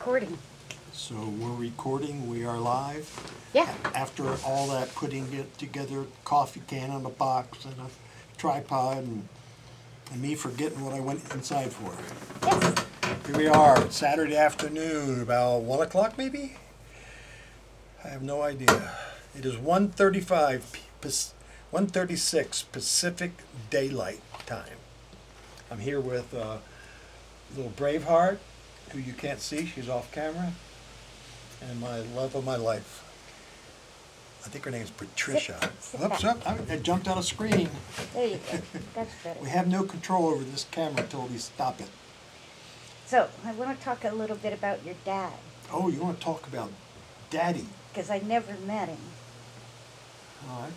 recording. So we're recording, we are live. Yeah. After all that putting it together, coffee can on a box and a tripod and me forgetting what I went inside for. Yes. Here we are, Saturday afternoon, about 1 o'clock maybe? I have no idea. It is 1:36 Pacific Daylight Time. I'm here with little Braveheart, who you can't see, she's off camera, and my love of my life. I think her name's Patricia. Sit Whoops, back. I jumped out of screen. There you go. That's better. We have no control over this camera until we stop it. So, I want to talk a little bit about your dad, Oh, you want to talk about Daddy? because I never met him. All right.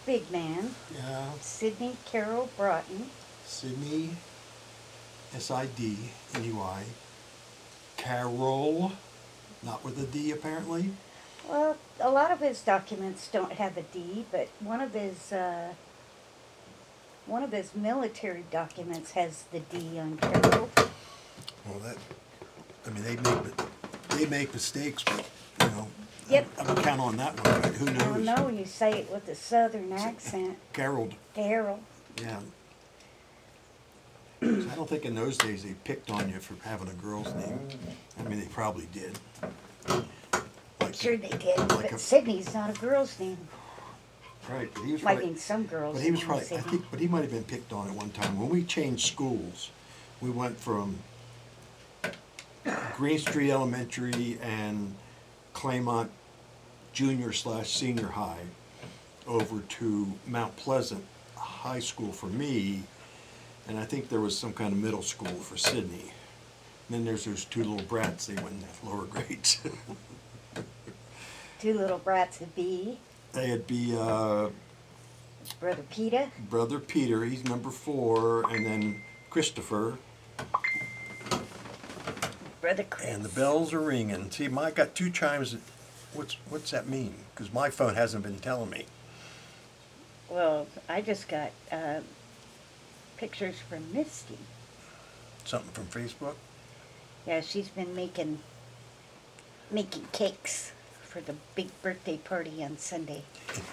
Big man, Yeah, Sidney Carroll Broughton. Sidney, Sidney, Carroll, not with a D apparently. Well, a lot of his documents don't have a D, but one of his military documents has the D on Carroll. Well, they make mistakes, but Yep. I don't count on that one. But who I don't knows? know, you say it with a southern accent. Carroll, Carroll. yeah. So I don't think in those days they picked on you for having a girl's name. I mean, they probably did. Like, Sure they did, like but Sidney's not a girl's name. right, but he was I probably. mean, some girls. But he was name probably, I Sidney. think, but he might have been picked on at one time. When we changed schools, we went from Green Street Elementary and Claymont Junior/Senior High over to Mount Pleasant High School for me, and I think there was some kind of middle school for Sydney. And then there's those two little brats, they went in the lower grades. Two little brats would be They'd be Brother Peter. Brother Peter, he's number 4, and then Christopher. Brother Chris. And the bells are ringing. See, I got 2 chimes. What's that mean? Because my phone hasn't been telling me. Well, I just got pictures from Misty. Something from Facebook? Yeah, she's been making cakes for the big birthday party on Sunday.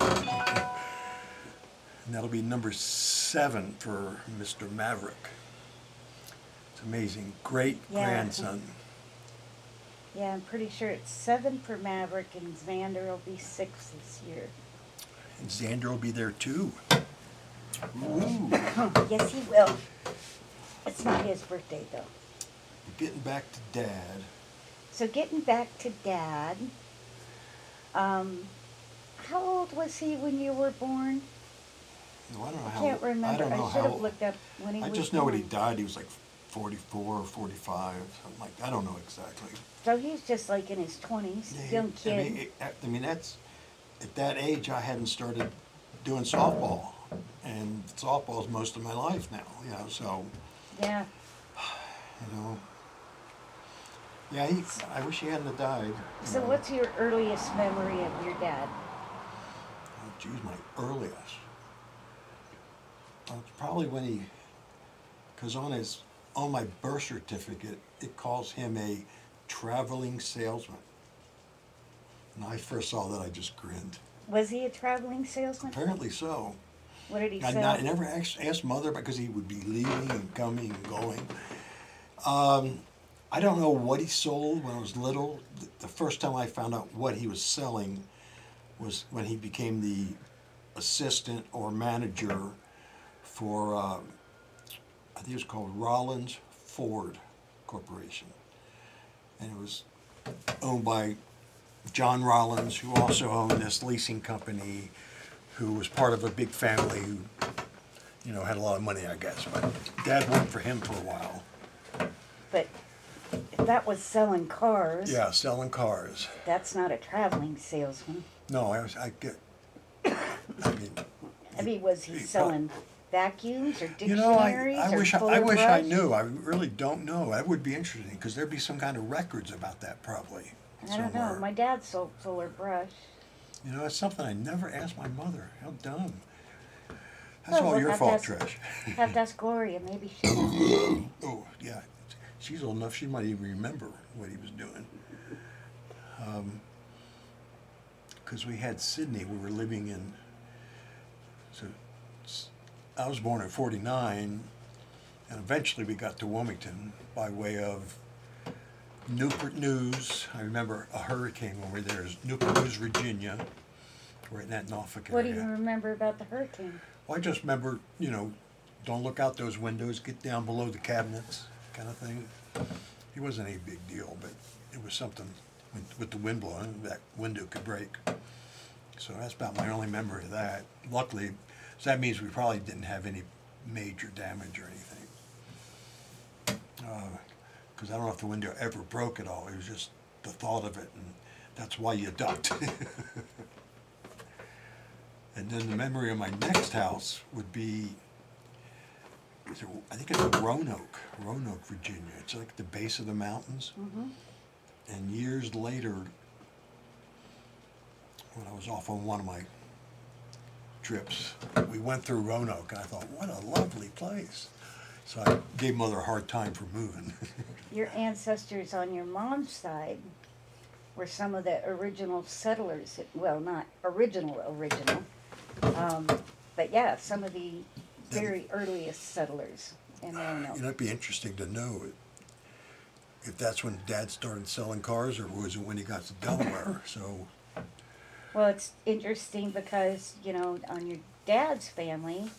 And that'll be number 7 for Mr. Maverick. It's amazing. Great Yeah. grandson. Yeah, I'm pretty sure it's 7 for Maverick, and Xander will be 6 this year. And Xander will be there too. Ooh. Yes, he will. It's not his birthday, though. Getting back to Dad. So getting back to Dad, how old was he when you were born? No, I don't know I how. can't remember. I don't know I should have how. looked up when he I was just know when he born. died, he was like 44 or 45, something like that. I don't know exactly. So he's just like in his 20s, Yeah, young kid. I mean, that's, at that age, I hadn't started doing softball. And softball's most of my life now, so, Yeah. you know. Yeah, I wish he hadn't have died. So what's your earliest memory of your dad? Oh, geez, my earliest. Well, it's probably when because on my birth certificate, it calls him a traveling salesman. When I first saw that, I just grinned. Was he a traveling salesman? Apparently so. What did he I sell? never asked Mother because he would be leaving and coming and going. I don't know what he sold when I was little. The first time I found out what he was selling was when he became the assistant or manager for, I think it was called Rollins Ford Corporation. And it was owned by John Rollins, who also owned this leasing company, who was part of a big family who, had a lot of money, I guess. But Dad worked for him for a while. But if that was selling cars, Yeah, selling cars. that's not a traveling salesman. No, I mean, Was he selling vacuums or I dictionaries or wish fuller I wish I brush? knew. I really don't know. That would be interesting because there'd be some kind of records about that probably. I don't know. somewhere. My dad sold fuller brush. It's something I never asked my mother. How dumb. That's Well, all we'll your have to fault, ask- Trish. Have to ask Gloria. Maybe she knows. Oh, yeah. she's old enough, she might even remember what he was doing. Because we had Sydney, we were living in, so I was born in 49, and eventually we got to Wilmington by way of Newport News. I remember a hurricane when we were there. It was Newport News, Virginia, right in that Norfolk What do area. you remember about the hurricane? Well, I just remember, don't look out those windows, get down below the cabinets, kind of thing. It wasn't any big deal, but it was something with the wind blowing, that window could break. So that's about my only memory of that. Luckily, so that means we probably didn't have any major damage or anything. Because I don't know if the window ever broke at all. It was just the thought of it, and that's why you ducked. And then the memory of my next house would be, I think it's Roanoke, Virginia. It's like the base of the mountains. Mm-hmm. And years later, when I was off on one of my trips, we went through Roanoke, and I thought, what a lovely place. So I gave Mother a hard time for moving. Your ancestors on your mom's side were some of the original settlers. Well, not original, but yeah, some of the very earliest settlers in Roanoke. It'd be interesting to know if that's when Dad started selling cars, or was it when he got to Delaware? So, Well, it's interesting because, on your dad's family,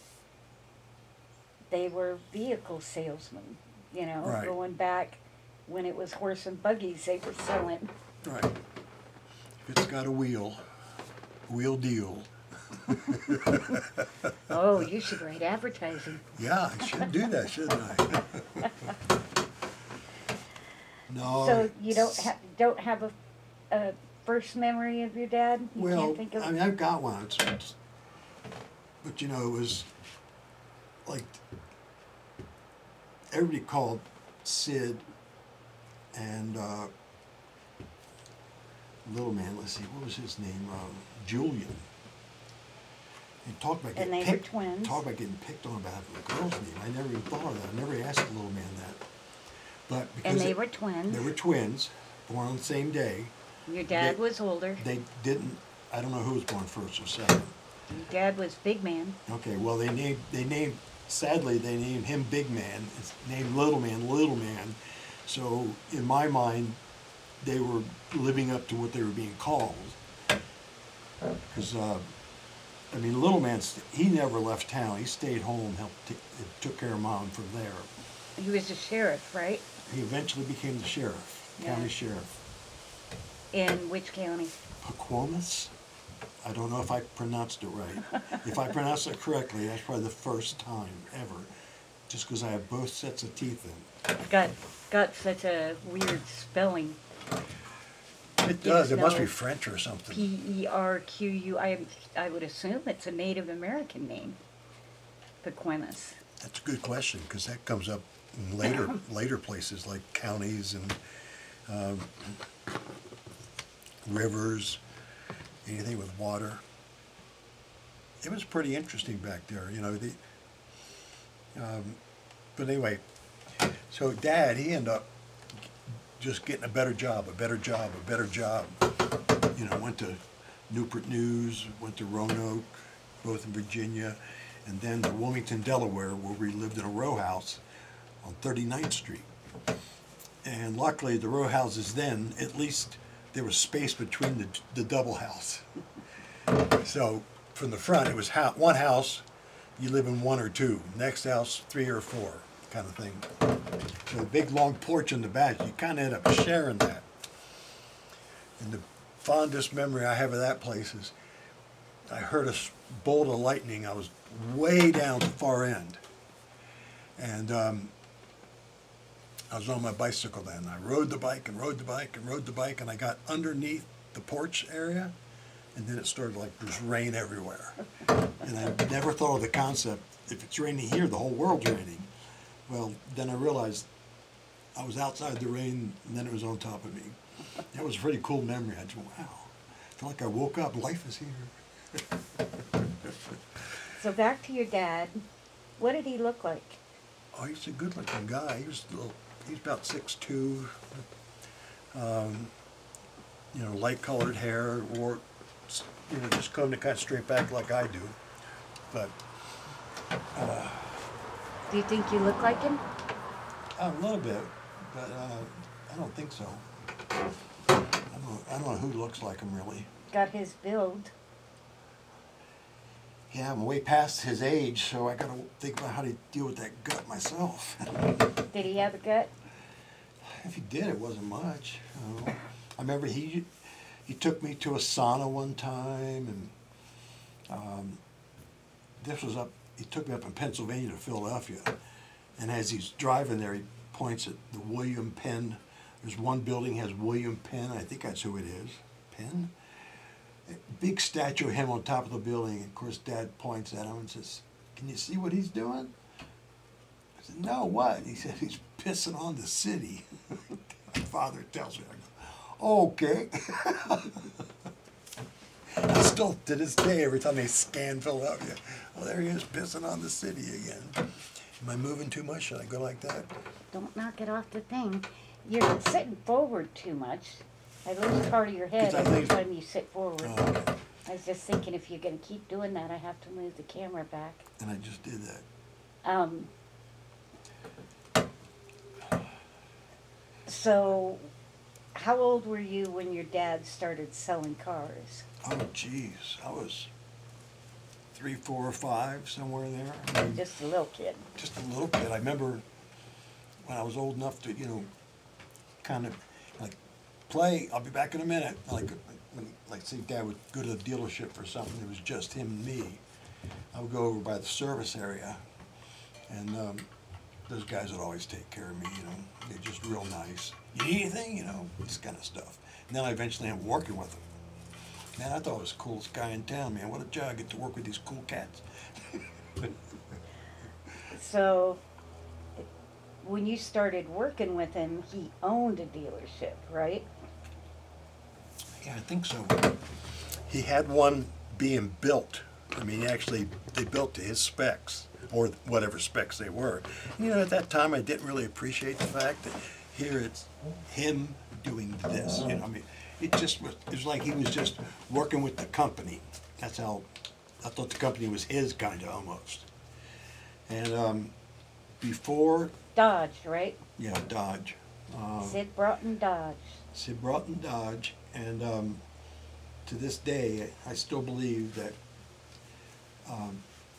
they were vehicle salesmen, Right. going back when it was horse and buggies they were selling. right. If it's got a wheel deal. Oh, you should write advertising. Yeah, I should do that, shouldn't I? No. So you don't have a first memory of your dad? You Well, can't think of I mean, I've got one. But it was like everybody called Sid and little man. Let's see, what was his name? Julian. And talk about And getting they were picked. twins. Talk about getting picked on about having a girl's name. I never even thought of that. I never asked the little man that. But because And they were twins. They were twins, born on the same day. Your dad they- was older. They didn't. I don't know who was born first or second. Your dad was big man. Okay, well sadly they named him Big Man. It's named Little Man. So in my mind, they were living up to what they were being called. Because Little Man, he never left town. He stayed home, took care of Mom from there. He was a sheriff, right? He eventually became the sheriff, county Yeah. sheriff. In which county? Paquomas? I don't know if I pronounced it right. If I pronounced it correctly, that's probably the first time ever. Just because I have both sets of teeth in. Got such a weird spelling. It does. It must be know, French or something. Perquu. I would assume it's a Native American name. Pequemas. That's a good question, because that comes up in later places like counties and rivers, anything with water. It was pretty interesting back there, but anyway, so Dad, he ended up just getting a better job. Went to Newport News, went to Roanoke, both in Virginia, and then to Wilmington, Delaware, where we lived in a row house on 39th Street. And luckily, the row houses then, at least there was space between the double house. So from the front, it was one house, you live in one or two. Next house, 3 or 4, kind of thing. So a big long porch in the back, you kind of end up sharing that. And the fondest memory I have of that place is I heard a bolt of lightning. I was way down the far end. And I was on my bicycle then. I rode the bike, and I got underneath the porch area, and then it started like just rain everywhere. And I never thought of the concept, if it's raining here, the whole world's raining. Well, then I realized I was outside the rain, and then it was on top of me. That was a pretty cool memory. I just went, wow, I feel like I woke up, life is here. So back to your dad. What did he look like? Oh, he's a good-looking guy. He was a little he's about 6'2", light colored hair, wore, just combed it kind of straight back like I do. But Do you think you look like him? a little bit, but I don't think so. I don't know who looks like him really. Got his build. Yeah, I'm way past his age, so I got to think about how to deal with that gut myself. Did he have a gut? If he did, it wasn't much. I remember he took me to a sauna one time, and this was up. He took me up in Pennsylvania to Philadelphia, and as he's driving there, he points at the William Penn. There's one building has William Penn. I think that's who it is. Penn. Big statue of him on top of the building. And of course, Dad points at him and says, "Can you see what he's doing?" I said, "No, what?" He said, "He's pissing on the city." My father tells me, I go, "Okay." I still, to this day, every time they scan Philadelphia, well, there he is pissing on the city again. Am I moving too much? Should I go like that? Don't knock it off the thing. You're sitting forward too much. I lose part of your head 'Cause I every think- time you sit forward. Oh, okay. I was just thinking if you're going to keep doing that, I have to move the camera back. And I just did that. So, how old were you when your dad started selling cars? Oh, geez. I was 3, 4, or 5, somewhere there. I mean, Just a little kid. just a little kid. I remember when I was old enough to, kind of like play. I'll be back in a minute. Like say Dad would go to the dealership for something. It was just him and me. I would go over by the service area, and those guys would always take care of me. They're just real nice. You need anything? This kind of stuff. And then I eventually ended up working with them. Man, I thought it was the coolest guy in town, man. What a joy. I get to work with these cool cats. So, when you started working with him, he owned a dealership, right? Yeah, I think so. He had one being built. I mean, actually, they built to his specs, or whatever specs they were. At that time, I didn't really appreciate the fact that here it's him doing this. I mean, it was like he was just working with the company. That's how I thought the company was his, kind of, almost. And before, Dodge, right? yeah, Dodge. Sid Broughton Dodge. Sid Broughton Dodge, and to this day, I still believe that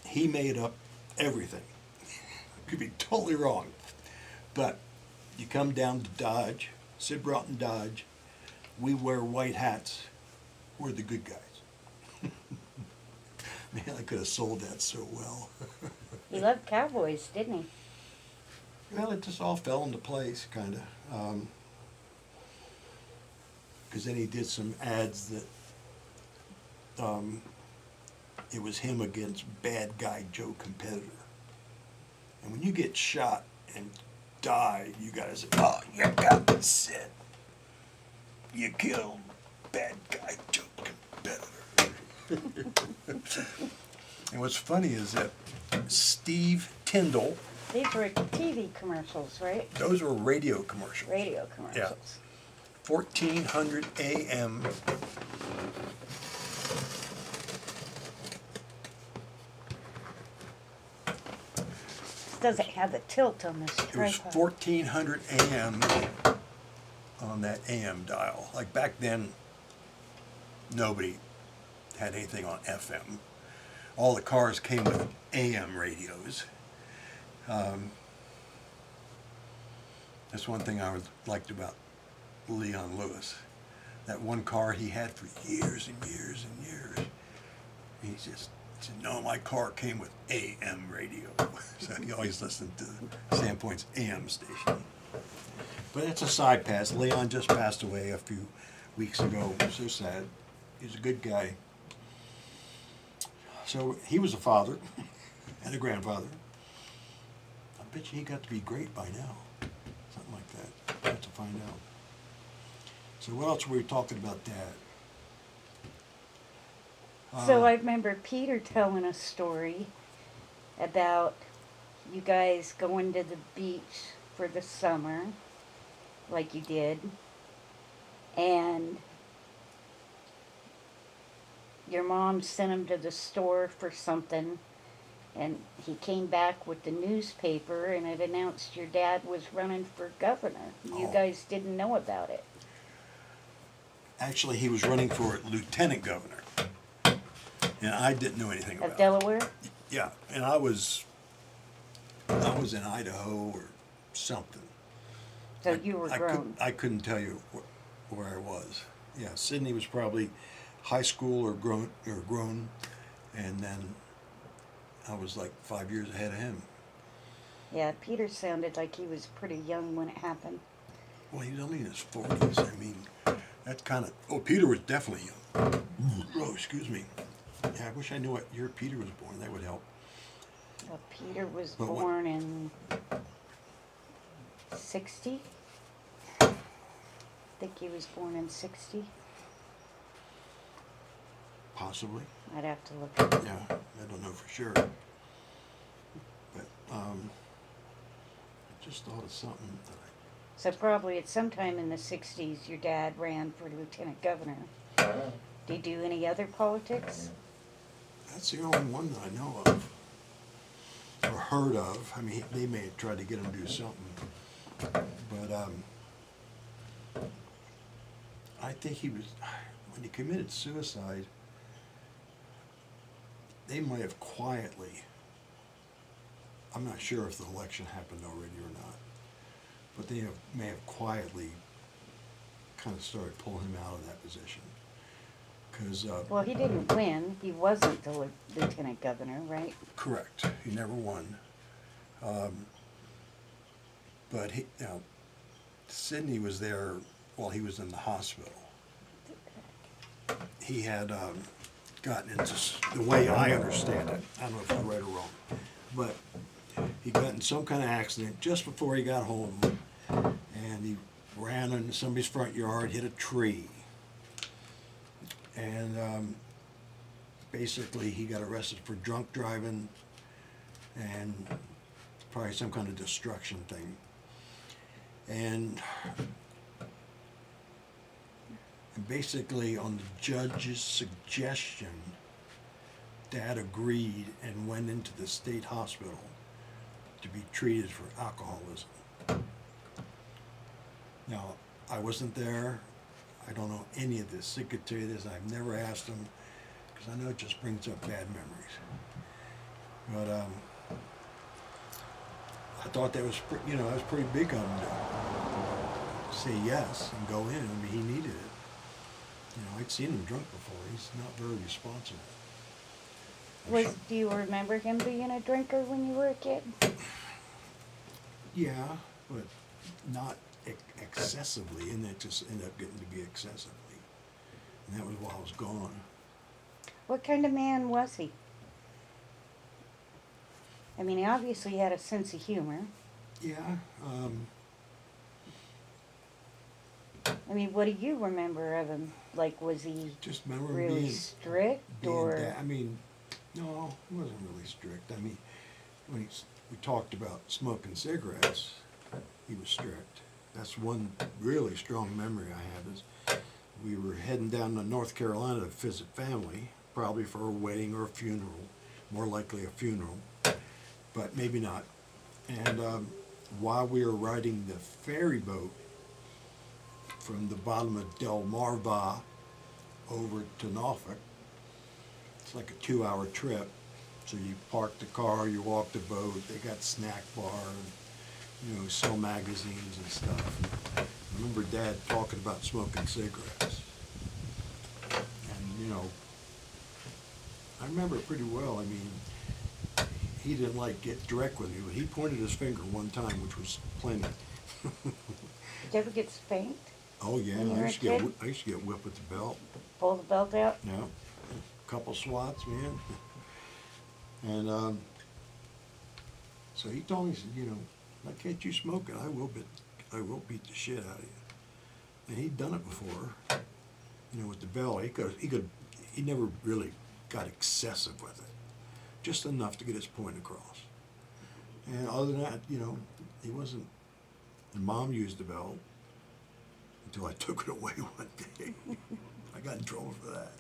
he made up everything. Could be totally wrong, but you come down to Dodge, Sid Broughton Dodge, we wear white hats. We're the good guys. Man, I could have sold that so well. He loved cowboys, didn't he? Well, it just all fell into place, kind of. Because then he did some ads that it was him against bad guy Joe Competitor. And when you get shot and die, you gotta say, "Oh, you got me, Sid. You killed bad guy Joe Competitor." And what's funny is that Steve Tyndall, These were TV commercials, right? those were radio commercials. Radio commercials. 1400 AM. Doesn't have the tilt on this It was tripod. 1400 AM on that AM dial. Like back then, nobody had anything on FM. All the cars came with AM radios. That's one thing I liked about Leon Lewis. That one car he had for years and years and years. He just said, "No, my car came with AM radio." So he always listened to Sandpoint's AM station. But it's a side pass. Leon just passed away a few weeks ago. So sad. He's a good guy. So he was a father and a grandfather. I bet you he got to be great by now. Something like that. We'll have to find out. So what else were we talking about, Dad? So I remember Peter telling a story about you guys going to the beach for the summer, like you did, and your mom sent him to the store for something, and he came back with the newspaper, and it announced your dad was running for governor. You Oh. guys didn't know about it. Actually, he was running for lieutenant governor, and I didn't know anything about Of it. Delaware? Yeah, and I was in Idaho or something. So you were grown. I couldn't tell you where I was. Yeah, Sydney was probably high school or grown, and then I was like 5 years ahead of him. Yeah, Peter sounded like he was pretty young when it happened. Well, he was only in his 40s. I mean, that's kind of. Oh, Peter was definitely young. Oh, excuse me. Yeah, I wish I knew what year Peter was born. That would help. Peter was But what- born in 60. I think he was born in 60. Possibly. I'd have to look it up. Yeah, I don't know for sure. But I just thought of something that So probably at some time in the 60s, your dad ran for lieutenant governor. Did he do any other politics? that's the only one that I know of or heard of. I mean, they may have tried to get him to do something, but I think he was when he committed suicide. They might have quietly. I'm not sure if the election happened already or not, but they may have quietly kind of started pulling him out of that position. Because Well, he didn't win. He wasn't the lieutenant governor, right? correct, he never won. But Sidney was there while he was in the hospital. He had gotten into, the way I understand it, I don't know if it's right or wrong, but he got in some kind of accident just before he got home, and he ran into somebody's front yard, hit a tree, and basically he got arrested for drunk driving and probably some kind of destruction thing. And basically, on the judge's suggestion, Dad agreed and went into the state hospital to be treated for alcoholism. Now, I wasn't there. I don't know any of this. He could tell you this. I've never asked him because I know it just brings up bad memories. But I thought that was, that was pretty big of him to say yes and go in. I mean, he needed it. I'd seen him drunk before. He's not very responsible. Do you remember him being a drinker when you were a kid? Yeah, but not excessively, and it just ended up getting to be excessively. And that was while I was gone. What kind of man was he? I mean, he obviously had a sense of humor. Yeah, I mean, what do you remember of him? Like, was he just remember him really strict, or? I mean, no, he wasn't really strict. I mean, when we talked about smoking cigarettes, he was strict. That's one really strong memory I have is we were heading down to North Carolina to visit family, probably for a wedding or a funeral, more likely a funeral, but maybe not. And while we were riding the ferry boat from the bottom of Delmarva over to Norfolk, it's like a 2-hour trip. So you park the car, you walk the boat, they got snack bar, and, sell magazines and stuff. I remember Dad talking about smoking cigarettes. And, I remember it pretty well. I mean, he didn't get direct with me, but he pointed his finger one time, which was plenty. Did you ever get spanked? Oh yeah, When you were a kid? I used to get whipped with the belt. Pull the belt out? Yeah, a couple swats, man. And so he told me, he said, if I catch you smoking, I will beat the shit out of you. And he'd done it before, with the belt. He never really got excessive with it, just enough to get his point across. And other than that, he wasn't And Mom used the belt until I took it away one day. I got in trouble for that.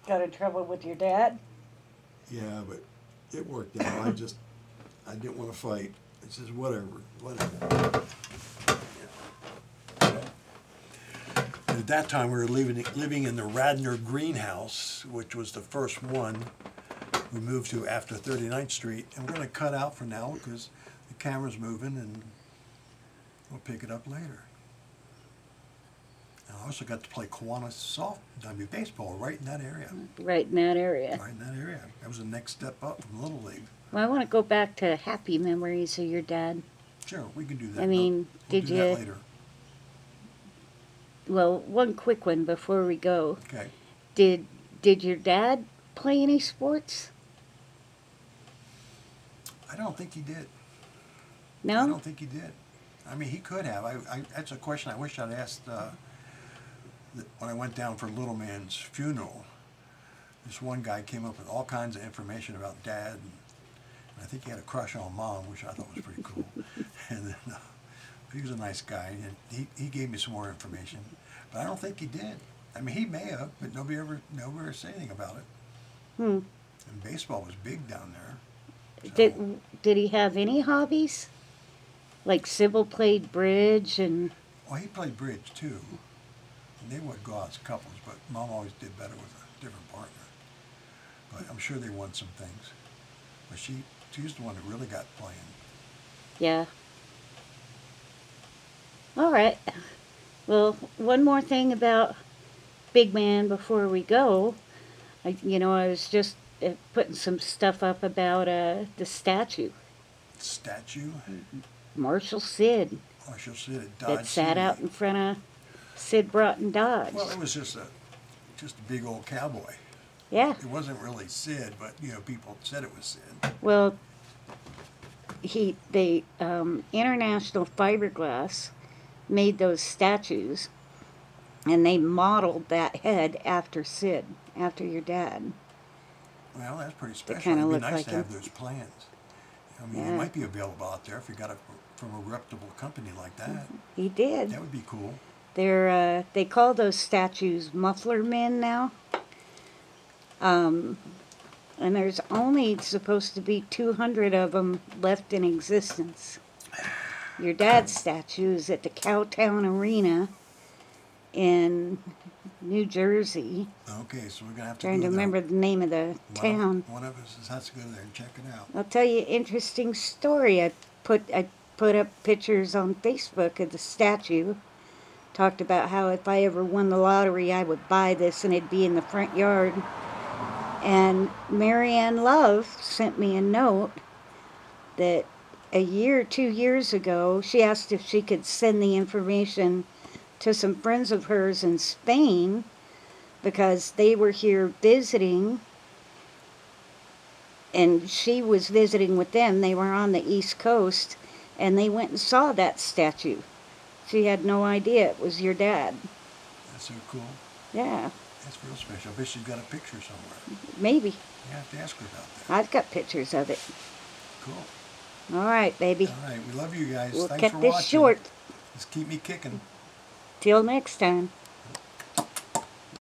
Got in trouble with your dad? Yeah, but it worked out. I didn't want to fight. It says, whatever. At that time, we were living in the Radnor greenhouse, which was the first one we moved to after 39th Street. And we're going to cut out for now because the camera's moving and we'll pick it up later. And I also got to play Kiwanis baseball right in that area. Right in that area. Right in that area. That was the next step up from Little League. Well, I want to go back to happy memories of your dad. Sure, we can do that. I mean, We'll did do that you- later. Well, one quick one before we go. Okay. Did your dad play any sports? I don't think he did. I No? don't think he did. I mean, he could have. That's a question I wish I'd asked when I went down for Little Man's funeral. This one guy came up with all kinds of information about Dad, and I think he had a crush on Mom, which I thought was pretty cool. And then, he was a nice guy, and he gave me some more information. But I don't think he did. I mean, he may have, but nobody ever said anything about it. Hmm. And baseball was big down there. So- Did he have any hobbies? Like Sybil played bridge and Well, he played bridge too. And they would go out as couples, but Mom always did better with a different partner. But I'm sure they won some things. But she was the one that really got playing. yeah. All right. Well, one more thing about Big Man before we go. I was just putting some stuff up about the statue, Statue, Marshall Sid, Marshall Sid at Dodge that sat out City. in front of Sid Broughton Dodge. Well, it was just a big old cowboy. Yeah. It wasn't really Sid, but people said it was Sid. Well, the International Fiberglass made those statues, and they modeled that head after Sid, after your dad. Well, that's pretty special. kinda It'd be look nice like to him. have those plans. I mean, Yeah. it might be available out there if you got it from a reputable company like that. He did. That would be cool. They call those statues muffler men now. And there's only supposed to be 200 of them left in existence. Your dad's statue is at the Cowtown Arena in New Jersey. Okay, so we're gonna have to Trying go to there. remember the name of the town. One of us has to go there and check it out. I'll tell you an interesting story. I put up pictures on Facebook of the statue. Talked about how if I ever won the lottery, I would buy this and it'd be in the front yard. And Marianne Love sent me a note that 2 years ago, she asked if she could send the information to some friends of hers in Spain because they were here visiting, and she was visiting with them. They were on the East Coast, and they went and saw that statue. She had no idea it was your dad. That's so cool. Yeah, That's real special. I bet she's got a picture somewhere. maybe. You have to ask her about that. I've got pictures of it. Cool. All right, baby. All right, we love you guys. We'll Thanks cut for this watching. short. Just keep me kicking. Till next time.